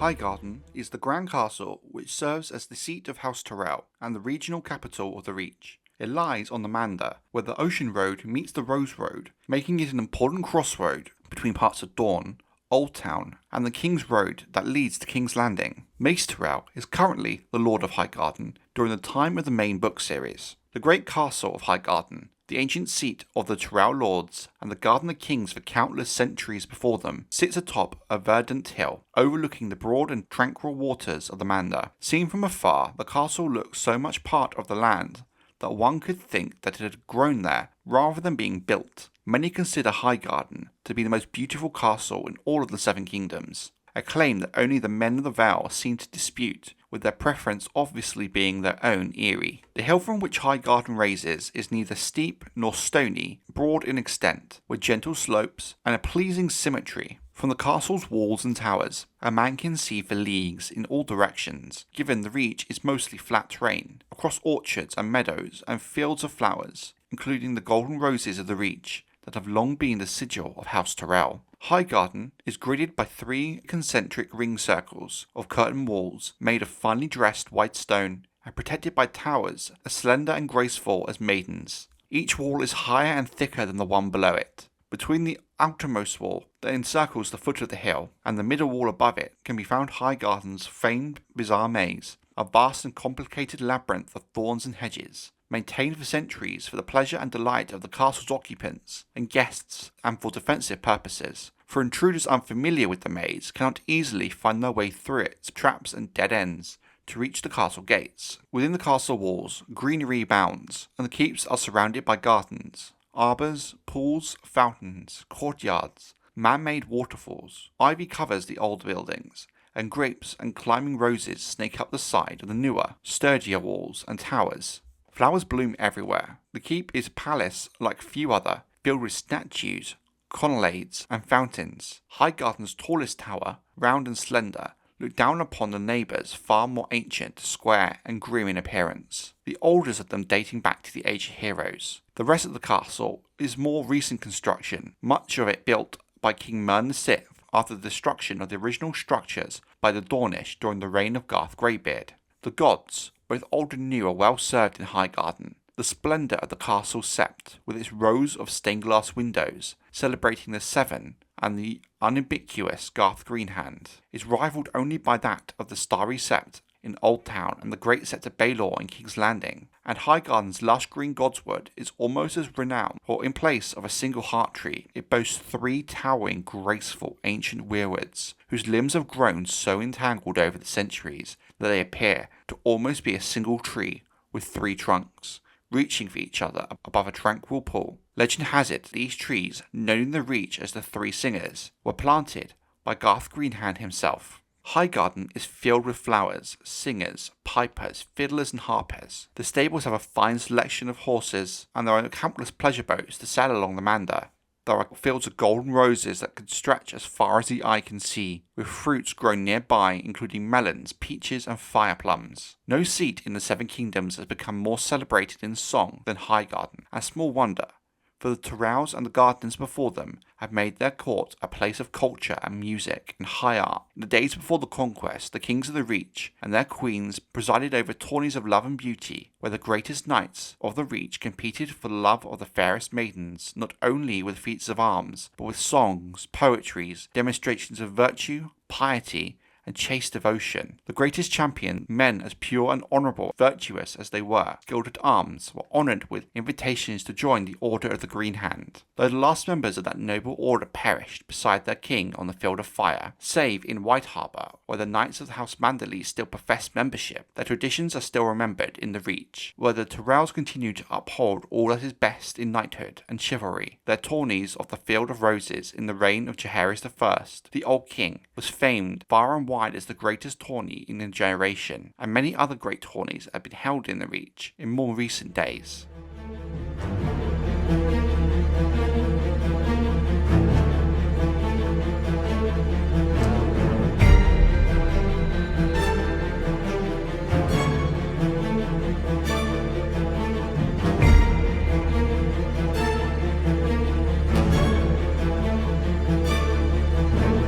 Highgarden is the grand castle which serves as the seat of House Tyrell and the regional capital of the Reach. It lies on the Mander, where the Ocean Road meets the Rose Road, making it an important crossroad between parts of Dawn, Old Town, and the King's Road that leads to King's Landing. Mace Tyrell is currently the Lord of Highgarden during the time of the main book series. The great castle of Highgarden, the ancient seat of the Tyrell lords and the garden of kings for countless centuries before them, sits atop a verdant hill, overlooking the broad and tranquil waters of the Mander. Seen from afar, the castle looks so much part of the land that one could think that it had grown there rather than being built. Many consider Highgarden to be the most beautiful castle in all of the Seven Kingdoms, a claim that only the men of the Vale seem to dispute, with their preference obviously being their own eyrie. The hill from which Highgarden raises is neither steep nor stony, broad in extent, with gentle slopes and a pleasing symmetry. From the castle's walls and towers, a man can see for leagues in all directions, given the Reach is mostly flat terrain, across orchards and meadows and fields of flowers, including the golden roses of the Reach that have long been the sigil of House Tyrell. Highgarden is gridded by three concentric ring circles of curtain walls made of finely dressed white stone and protected by towers as slender and graceful as maidens. Each wall is higher and thicker than the one below it. Between the outermost wall that encircles the foot of the hill and the middle wall above it can be found Highgarden's famed bizarre maze, a vast and complicated labyrinth of thorns and hedges, maintained for centuries for the pleasure and delight of the castle's occupants and guests and for defensive purposes. For intruders unfamiliar with the maze cannot easily find their way through its traps and dead ends to reach the castle gates. Within the castle walls, greenery abounds, and the keeps are surrounded by gardens, arbours, pools, fountains, courtyards, man-made waterfalls. Ivy covers the old buildings, and grapes and climbing roses snake up the side of the newer, sturdier walls and towers. Flowers bloom everywhere. The keep is a palace like few other, filled with statues, colonnades, and fountains. Highgarden's tallest tower, round and slender, look down upon the neighbours far more ancient, square, and grim in appearance, the oldest of them dating back to the Age of Heroes. The rest of the castle is more recent construction, much of it built by King Mern VI after the destruction of the original structures by the Dornish during the reign of Garth Greybeard. The gods, both old and new, are well served in Highgarden. The splendour of the castle sept, with its rows of stained glass windows celebrating the Seven and the unubiquitous Garth Greenhand, is rivalled only by that of the Starry Sept in Old Town and the Great Sept of Baelor in King's Landing, and Highgarden's lush green godswood is almost as renowned, for in place of a single heart tree, it boasts three towering, graceful, ancient weirwoods, whose limbs have grown so entangled over the centuries that they appear to almost be a single tree with three trunks, reaching for each other above a tranquil pool. Legend has it these trees, known in the Reach as the Three Singers, were planted by Garth Greenhand himself. Highgarden is filled with flowers, singers, pipers, fiddlers and harpers. The stables have a fine selection of horses, and there are countless pleasure boats to sail along the Mander. There are fields of golden roses that can stretch as far as the eye can see, with fruits grown nearby including melons, peaches and fire plums. No seat in the Seven Kingdoms has become more celebrated in song than Highgarden, and small wonder, for the Tyrells and the gardens before them have made their court a place of culture and music and high art. In the days before the conquest, the kings of the Reach and their queens presided over tourneys of love and beauty, where the greatest knights of the Reach competed for the love of the fairest maidens, not only with feats of arms, but with songs, poetries, demonstrations of virtue, piety, and chaste devotion. The greatest champion, men as pure and honourable, virtuous as they were, skilled at arms, were honoured with invitations to join the Order of the Green Hand. Though the last members of that noble order perished beside their king on the field of fire, save in White Harbour, where the Knights of the House Manderley still profess membership, their traditions are still remembered in the Reach, where the Tyrells continue to uphold all that is best in knighthood and chivalry. Their tourneys of the Field of Roses in the reign of Jaehaerys I, the Old King, was famed far and wide as the greatest tourney in a generation, and many other great tourneys have been held in the Reach in more recent days.